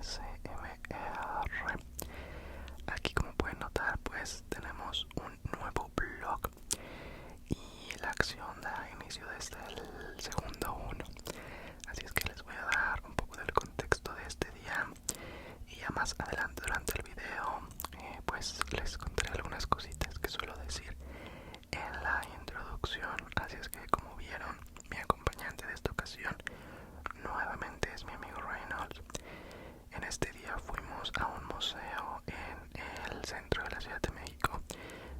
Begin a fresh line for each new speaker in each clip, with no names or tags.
ASMR. Aquí, como pueden notar, pues tenemos un nuevo vlog y la acción da inicio desde el segundo uno. Así es que les voy a dar un poco del contexto de este día y ya más adelante durante el video pues les contaré algunas cositas que suelo decir en la introducción. Así es que, como vieron, mi acompañante de esta ocasión nuevamente es mi amigo Reynolds. En este día fuimos a un museo en el centro de la Ciudad de México,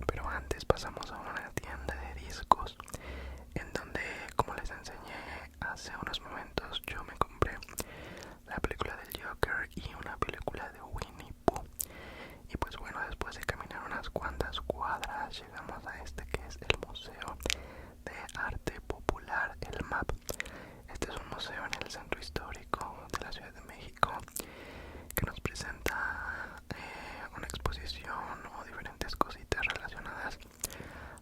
pero antes pasamos a una tienda de discos en donde, como les enseñé hace unos momentos, yo me compré la película del Joker y una película de Winnie Pooh. Y pues bueno, después de caminar unas cuantas cuadras llegamos a este que es el Museo de Arte Popular, el MAP. Este es un museo en el centro histórico de la Ciudad de México que nos presenta una exposición o diferentes cositas relacionadas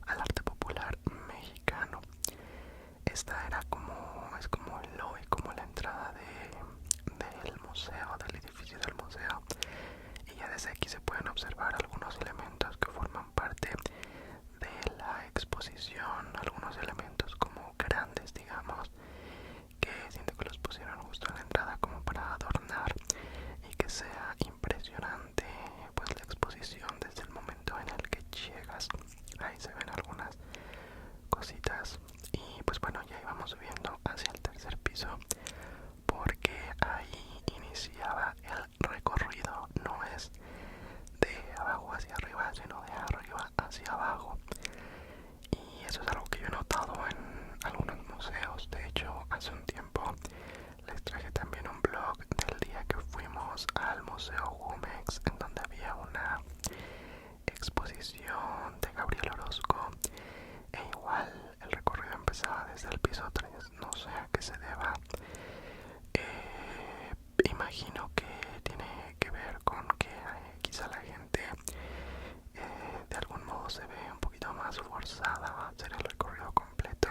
al arte popular mexicano. Esta es como el lobby, como la entrada del museo, del edificio del museo, y ya desde aquí se pueden observar algunos elementos que forman parte de la exposición, algunos elementos como grandes, digamos, que siento que los pusieron justo en la entrada como para adornar y que sea impresionante pues la exposición desde el momento en el que llegas. Ahí se ven algunas cositas y pues bueno, ya íbamos subiendo hacia el tercer piso porque ahí iniciaba el recorrido. No es de abajo hacia arriba, sino de arriba hacia abajo, y eso es algo que yo he notado en algunos museos. De hecho, hace un tiempo les traje también un blog del día que fuimos al Museo Jumex, en donde había una exposición de Gabriel Orozco, e igual el recorrido empezaba desde el piso 3. No sé a qué se deba. Imagino que tiene que ver con que quizá la gente de algún modo se ve un poquito más forzada a hacer el recorrido completo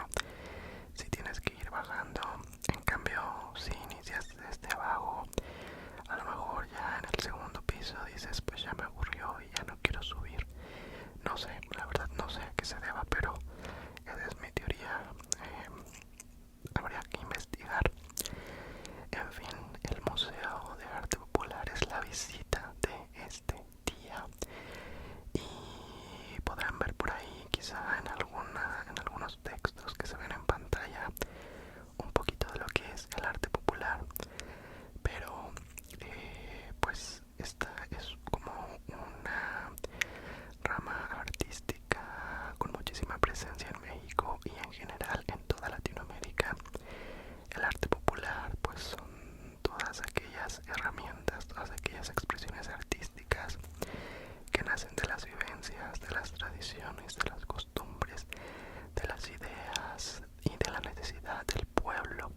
si tienes que ir bajando. En cambio, si inicias desde abajo, a lo mejor ya en el segundo piso dices, pues ya me aburrió y ya no quiero subir. No sé, la verdad no sé a qué se deba, pero esa es mi teoría. Habría que investigar. En fin, el Museo de Arte Popular es la visita de este día, y podrán ver por ahí, quizá en algunos textos que se ven en pantalla, un poquito de lo que es el arte popular. Pero pues esta es como una rama artística con muchísima presencia en México y en general en toda Latinoamérica. El arte popular pues son todas aquellas herramientas, todas aquellas expresiones artísticas que nacen de las vivencias, de las tradiciones, de las costumbres, de las ideas y de la necesidad del pueblo.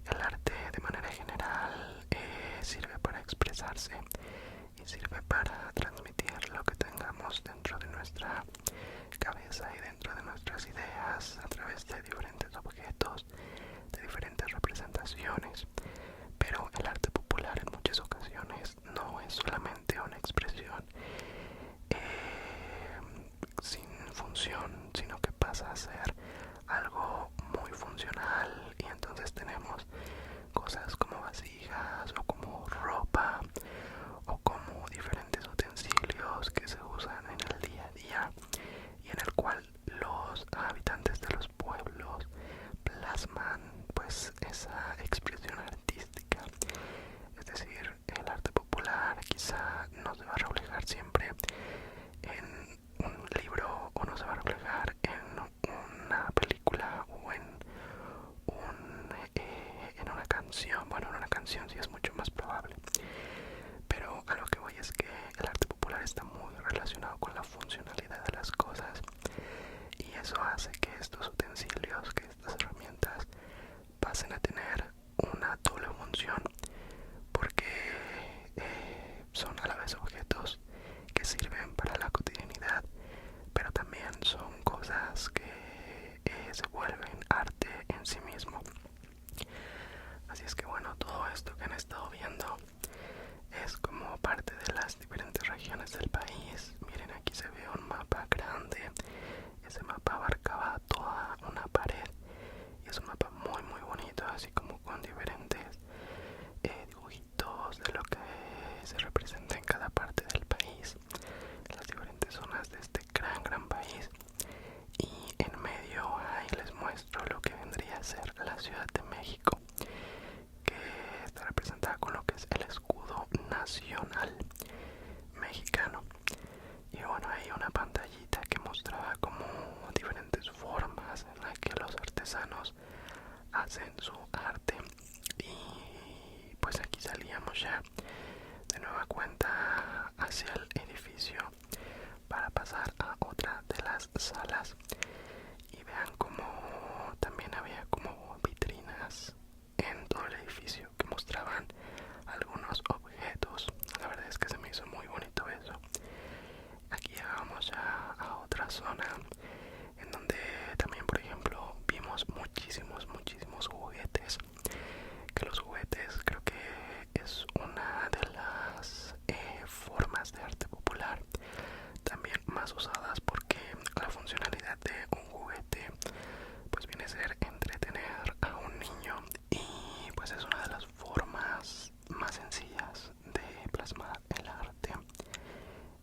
El arte, de manera general, sirve para expresarse y sirve para transmitir lo que tengamos dentro de nuestra cabeza y dentro de nuestras ideas a través de diferentes objetos, de diferentes representaciones. Pero el arte popular en muchas ocasiones no es solamente una expresión sin función, sino que pasa a ser algo muy funcional, y entonces tenemos cosas como vasijas o como ropa o como diferentes utensilios que se usan en el día a día y en el cual los habitantes de los pueblos plasman pues esa expresión artística. Es decir, hacen su arte. Y pues aquí salíamos ya de nueva cuenta hacia el edificio para pasar a otra de las salas. Y vean como también había como vitrinas en todo el edificio que mostraban algunos objetos. La verdad es que se me hizo muy bonito eso. Aquí llegamos ya a otra zona en donde también, por ejemplo, vimos muchísimos juguetes. Que los juguetes creo que es una de las formas de arte popular también más usadas, porque la funcionalidad de un juguete pues viene a ser entretener a un niño, y pues es una de las formas más sencillas de plasmar el arte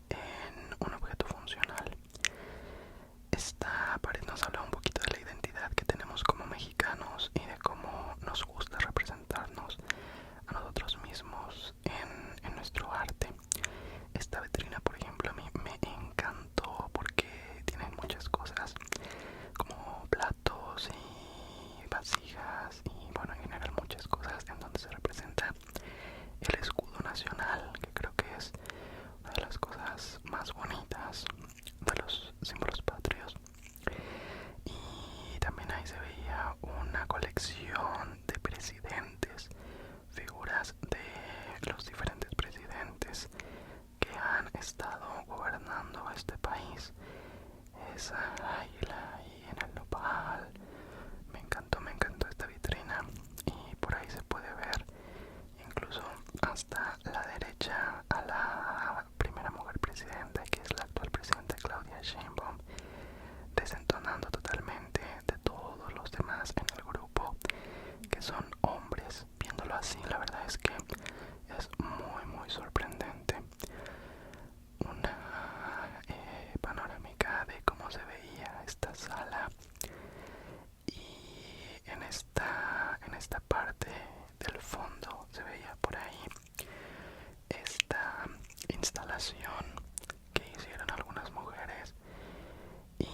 en un objeto funcional. Esta pared nos habla un poquito de la identidad que tenemos como mexicanos y de cómo nos gusta representarnos a nosotros mismos en nuestro arte. Esta vitrina, por ejemplo, a mí me encantó porque tienen muchas cosas como platos y vasijas y bueno, en general muchas cosas en donde se representa el escudo nacional, que creo que es una de las cosas más bonitas de los símbolos patrios. Y también ahí se veía una colección de presidentes, figuras de los diferentes presidentes que han estado gobernando este país. Esa águila ahí en el nopal, me encantó esta vitrina. Y por ahí se puede ver incluso hasta la derecha a la primera mujer presidenta, que es la actual presidenta Claudia Sheinbaum, desentonando totalmente de todos los demás en el grupo, que son hombres. Viéndolo así, la verdad es que es muy sorprendente. Una panorámica de cómo se veía esta sala. Y en esta parte del fondo se veía por ahí esta instalación que hicieron algunas mujeres, y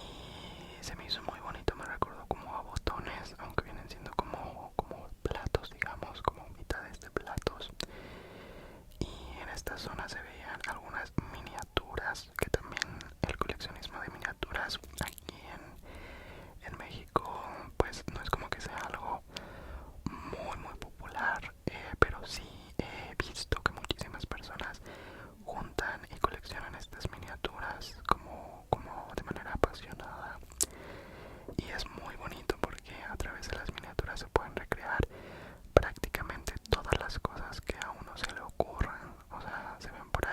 se me hizo muy bonito. Me recordó como a botones, aunque vienen siendo como platos, digamos, como mitades de platos. Y en esta zona se veían algunas miniaturas, que también el coleccionismo de miniaturas aquí en México pues no es como que sea algo muy popular, pero sí he visto que muchísimas personas juntan y coleccionan estas miniaturas como de manera apasionada. Y es muy bonito porque a través de las miniaturas se pueden recrear prácticamente todas las cosas que a uno se le ocurran. O sea, se ven por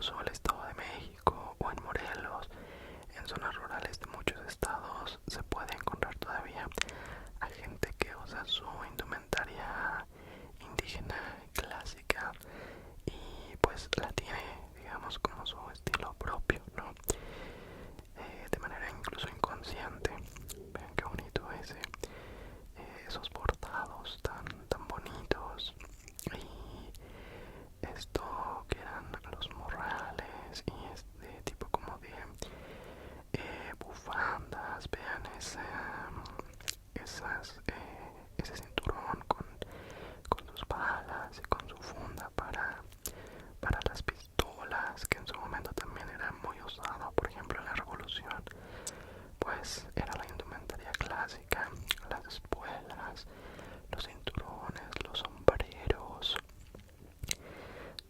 incluso el Estado de México o en Morelos, en zonas rurales de muchos estados, se puede encontrar todavía a gente que usa su indumentaria indígena clásica y pues la tiene, digamos, como su estilo propio, ¿no? De manera incluso inconsciente. Vean qué bonito esos bordados tan bonitos. Y esto que eran los morrales y este tipo como de bufandas. Vean ese cinturón con sus balas y con su funda para las pistolas, que en su momento también era muy usado, por ejemplo en la Revolución. Pues era la indumentaria clásica, las espuelas, los cinturones, los sombreros,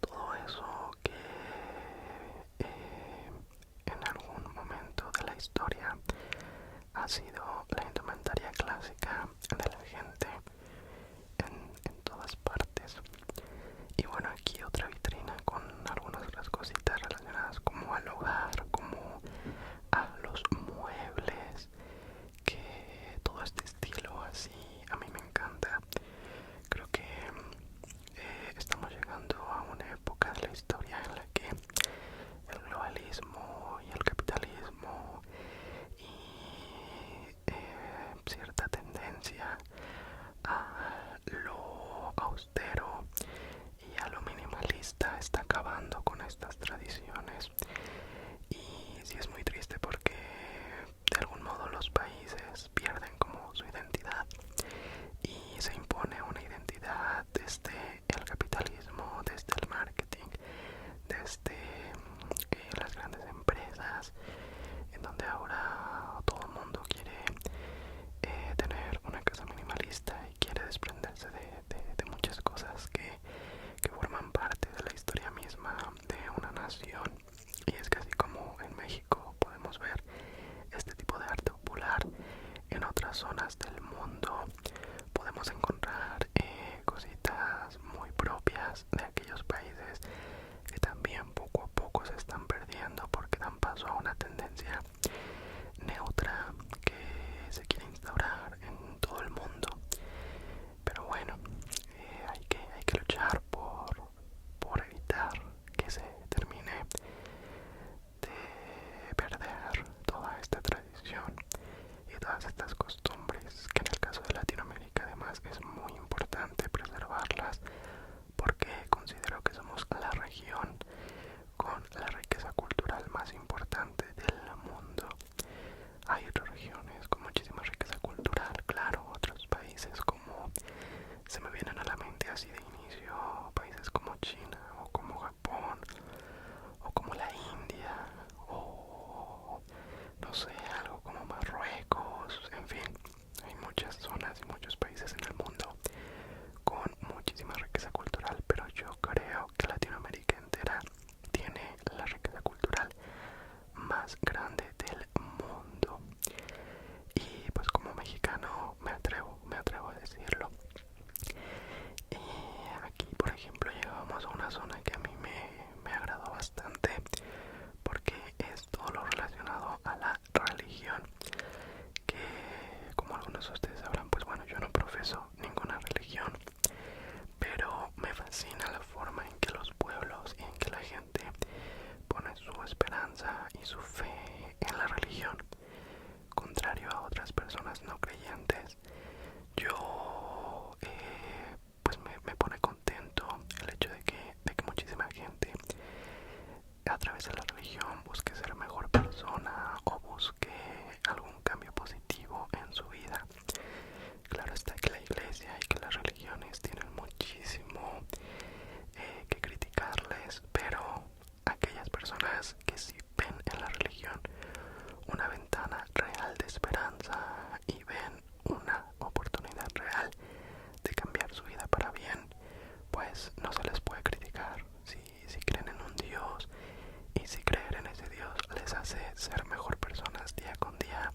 todo eso que en algún momento de la historia ha sido la indumentaria clásica de la gente en todas partes. Y bueno, aquí otra vitrina con algunas otras cositas relacionadas como al hogar, como a los muebles, que todo este estilo así a mí me encanta. Creo que estamos llegando a una época de la historia en la que el globalismo y el capitalismo y cierta tendencia a lo austero y a lo minimalista está acabando con estas tradiciones. Y sí es muy triste porque de algún modo los países pierden como su identidad y se impone una identidad desde el capitalismo, desde el marketing, desde las grandes empresas, en donde ahora todo el mundo quiere tener una casa minimalista y quiere desprenderse de muchas cosas que forman parte de la historia misma de una nación. Y es que así como en México podemos ver este tipo de arte popular, en otras zonas del mundo podemos encontrar cositas muy propias de aquellos países que también poco a poco se están perdiendo porque dan paso a una tendencia neutra que se quiere instaurar en todo el mundo. Pero bueno, hay que luchar por evitar que se termine de perder toda esta tradición y todas estas costumbres, que en el caso de Latinoamérica además es muy importante preservarlas porque considero que somos la región con la riqueza cultural más importante del mundo. Hay otras regiones con muchísima riqueza cultural, claro, otros países como se me vienen a la mente así de inicio, países como China o como Japón o como la India o no sé, algo como Marruecos, en fin, hay muchas zonas y muchos países en el mundo con muchísima riqueza cultural, pero yo creo que Latinoamérica entera tiene la riqueza cultural más grande del mundo. Y pues como mexicano me atrevo a decirlo. Y aquí por ejemplo llegamos a una zona que a mí me agradó bastante porque es todo lo relacionado a la religión, que como algunos de ustedes sabrán, pues bueno, yo no profeso ninguna religión, pero me fascina la forma en que los pueblos y en que la gente pone su esperanza y su fe en la religión, contrario a otras personas no creyentes. Yo pues me pone contento el hecho de que muchísima gente a través de la religión busque ser mejor persona o busque algún cambio positivo en su vida. Claro está que la iglesia y que las religiones tienen muchísimo que criticarles, pero aquellas personas que sí ven en la religión una ventana real de esperanza y ven una oportunidad real de cambiar su vida para bien, pues no se les puede criticar. Si creen en un Dios y si creer en ese Dios les hace ser mejor personas día con día,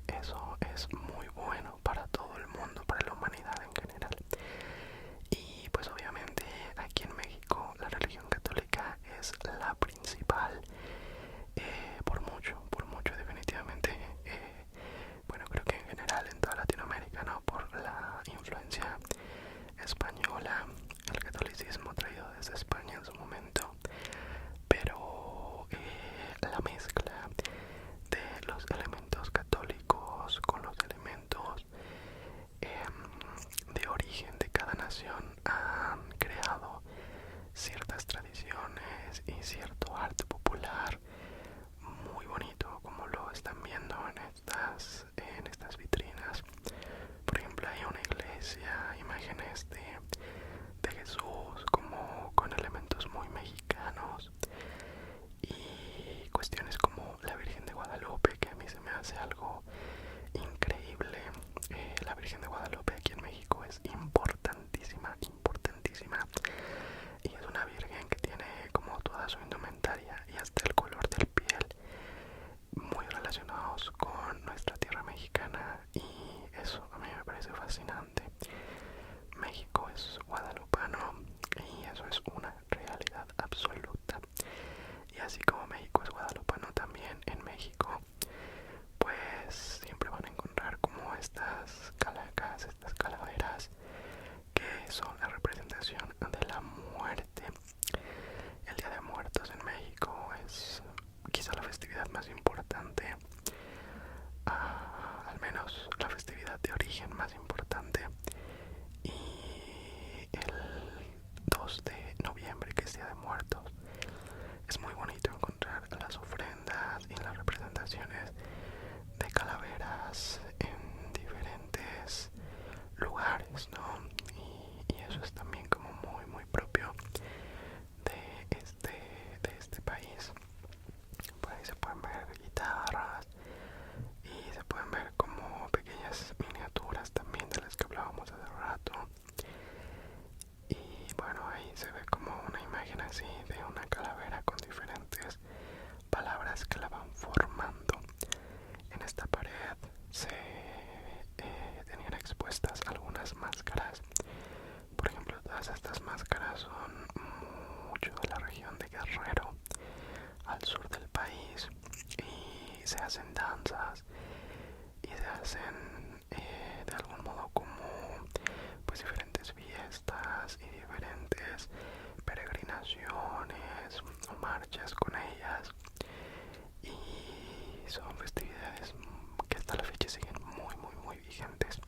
eso es muy bueno para todo el mundo, para la humanidad en general. Y pues obviamente aquí en México la religión católica es la principal cierto arte popular muy bonito, como lo están viendo en estas vitrinas. Por ejemplo, hay una iglesia, imágenes de Jesús como con elementos muy mexicanos, y cuestiones como la Virgen de Guadalupe, que a mí se me hace algo increíble. La Virgen de Guadalupe aquí en México es importantísima, importantísima, y es una virgen que tiene como toda su indumentaria y hasta el color del piel muy relacionados con nuestra tierra mexicana, y eso a mí me parece fascinante. México es guadalupano y eso es una realidad absoluta. Y así como México es guadalupano, también en México pues siempre van a encontrar como estas calacas, estas calaveras, que son la representación de la muerte. El Día de Muertos en México es quizá la festividad más importante, al menos la festividad de origen más importante. Y el 2 de noviembre, que es Día de Muertos, es muy bonito encontrar las ofrendas y las representaciones de calaveras en diferentes lugares, ¿no? Y eso es también como muy muy propio de este país. Por ahí se pueden ver guitarras y se pueden ver como pequeñas miniaturas también de las que hablábamos hace rato. Y bueno, ahí se ve como una imagen así de una calavera con diferentes palabras que la van formando. En esta pared se tenían expuestas algunas máscaras. Por ejemplo, todas estas máscaras son mucho de la región de Guerrero, al sur del país, y se hacen danzas y se hacen de algún modo como pues diferentes fiestas y diferentes peregrinaciones o marchas con ellas, y son festividades que hasta la fecha siguen muy muy muy vigentes.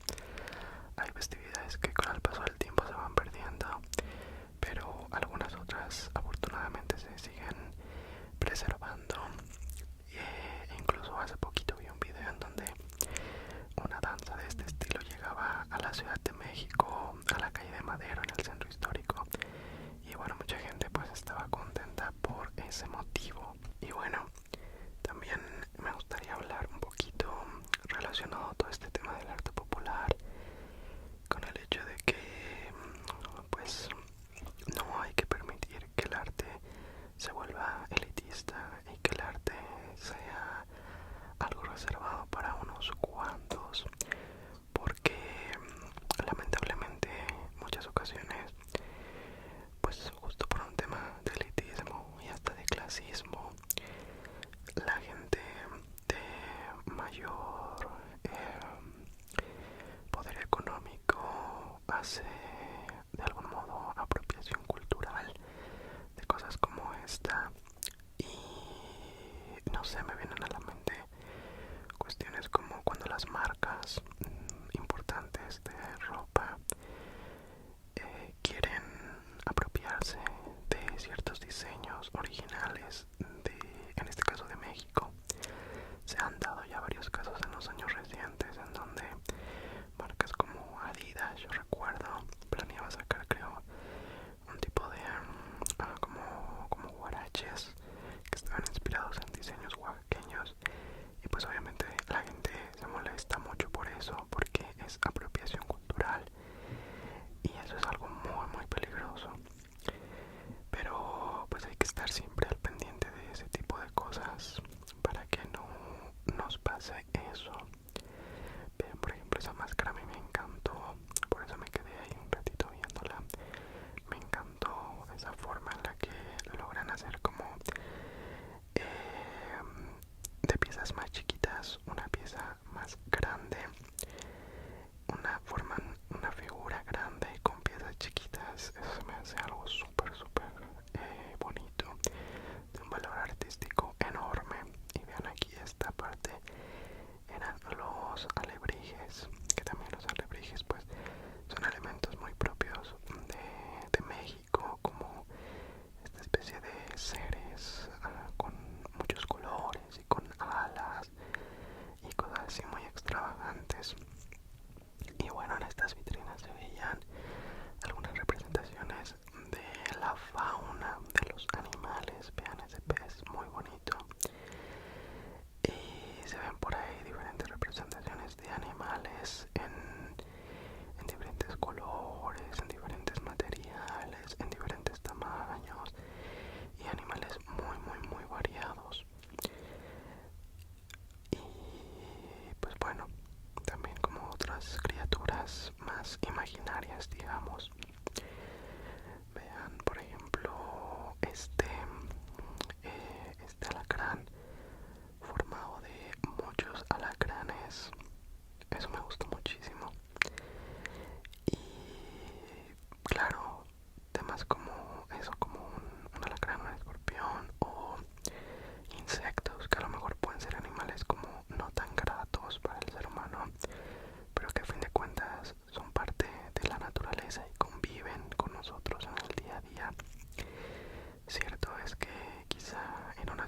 Hay festividades que con el paso del tiempo se van perdiendo, pero algunas otras afortunadamente se siguen preservando. Incluso hace poquito vi un video en donde una danza de este estilo llegaba a la Ciudad de México, a la calle de Madero en el centro histórico, y bueno, mucha gente pues estaba contenta por ese motivo. Y bueno, también me gustaría hablar un poquito relacionado a todo este tema del arte popular con el hecho de que pues no hay que permitir que el arte se vuelva elitista y que el arte sea algo reservado para unos cuantos, porque lamentablemente muchas ocasiones pues justo por un tema de elitismo y hasta de clasismo, la gente de mayor poder económico hace de algún modo apropiación cultural de cosas como esta. Y no sé, me vienen a la mente cuestiones como cuando las marcas importantes de ropa quieren apropiarse de ciertos diseños originales en este caso de México. Se han dado ya varios casos en los años recientes en donde marcas como Adidas, yo recuerdo, planeaba sacar creo un tipo de como guaraches que estaban inspirados en diseños oaxaqueños, y pues obviamente la gente se molesta mucho por eso, porque es apropiación cultural y eso es algo muy muy peligroso. Pero pues hay que estar siempre al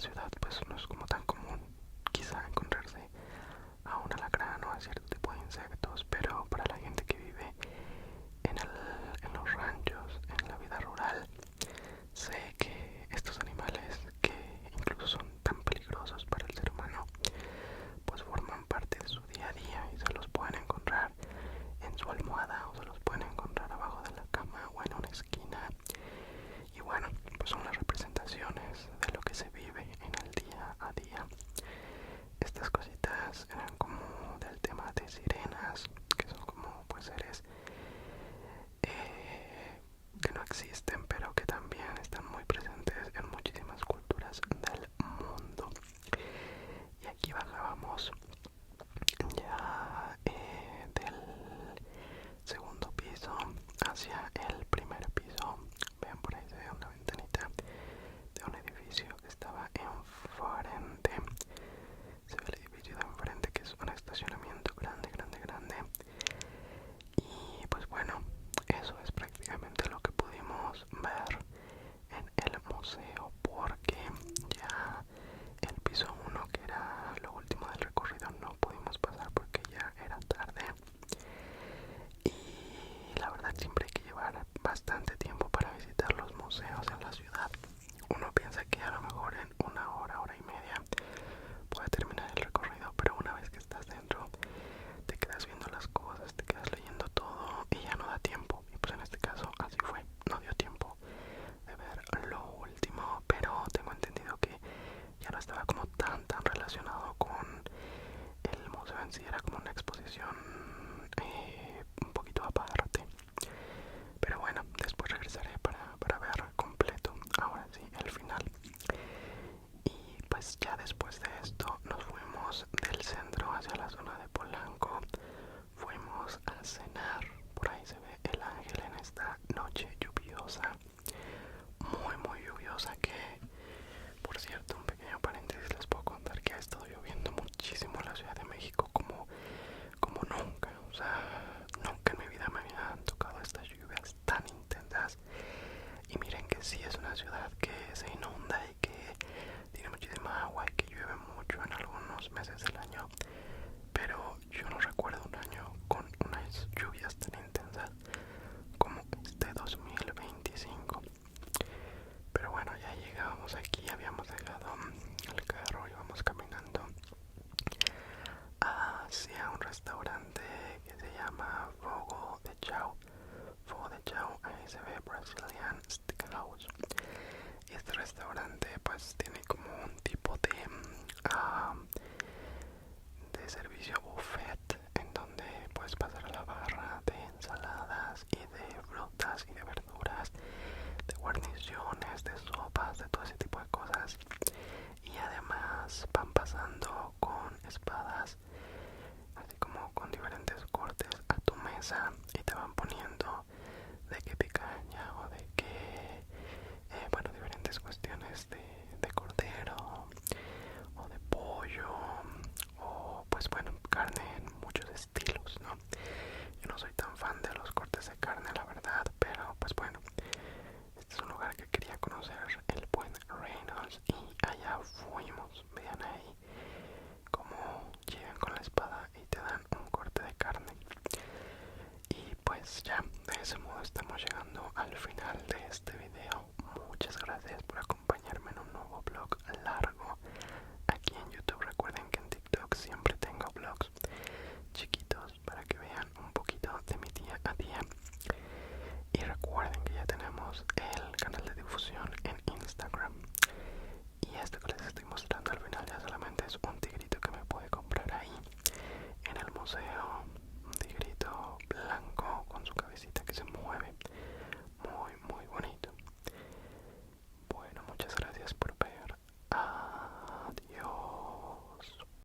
ciudad pues no es como tan común quizá encontrarse a un alacrán o a cierto tipo de insectos, pero para la gente que vive en los ranchos, en la vida rural, sé que estos animales, que incluso son tan peligrosos para el ser humano, pues forman parte de su día a día y se los pueden encontrar en su almohada o se los pueden encontrar abajo de la cama o en una esquina. Y bueno, pues son las representaciones de lo que se vive en el día a día. Estas cositas eran como del tema de sirenas, que son como pues seres que no existen, pero que también están muy presentes en muchísimas culturas del mundo. Y aquí bajábamos ya del segundo piso hacia el primer piso. Vean, por ahí se ve una ventanita de un edificio que estaba enfrente. Se ve el edificio de enfrente, que es un estacionamiento grande, grande, grande. Y pues bueno, eso es prácticamente lo que pudimos ver en el museo, porque ya el piso 1, que era lo último del recorrido, no pudimos pasar porque ya era tarde. Y la verdad siempre hay que llevar bastante tiempo para visitar los museos en la ciudad. Uno piensa que a lo mejor en una hora, hora y media puede terminar el recorrido, pero una vez que estás dentro te quedas viendo las cosas, te quedas leyendo todo y ya no da tiempo. Y pues en este caso así fue, no dio tiempo de ver lo último, pero tengo entendido que ya no estaba como tan relacionado con el museo en sí, era como una exposición un poquito aparte. Pero bueno, después regresaré para ver completo, ahora sí, el final. Y pues ya después de esto nos fuimos del centro hacia la zona de Polanco. Fuimos a cenar, por ahí se ve el ángel en esta noche lluviosa, muy lluviosa, que por cierto, un pequeño paréntesis, les puedo contar que ha estado lloviendo muchísimo en la Ciudad de México, como nunca. O sea, nunca en mi vida me habían tocado estas lluvias tan intensas. Y miren que sí es una ciudad que se inunda y que tiene muchísima agua y que llueve mucho en algunos meses del año, pero yo no recuerdo un año con unas lluvias tan intensas como este 2025. Pero bueno, ya llegábamos aquí, habíamos dejado el carro, íbamos caminando hacia un restaurante que se llama Fogo de Chao. Fogo de Chao, ahí se ve Brazilian Steakhouse. Y este restaurante pues tiene como un tipo de servicio buffet, en donde puedes pasar a la barra de ensaladas y de frutas y de verduras, de guarniciones, de sopas, de todo ese tipo de cosas. Y además van pasando con espadas, así como con diferentes cortes, a tu mesa y te van poniendo de qué picaña o de qué, bueno, diferentes cuestiones de cordero o de pollo, o pues bueno, carne en muchos estilos, ¿no? Yo no soy tan fan de los cortes de carne, la verdad, pero pues bueno, este es un lugar que quería conocer, el buen Reynolds, y allá fuimos. Vean ahí cómo llegan con la espada y te dan un corte de carne. Y pues ya, de ese modo estamos llegando al final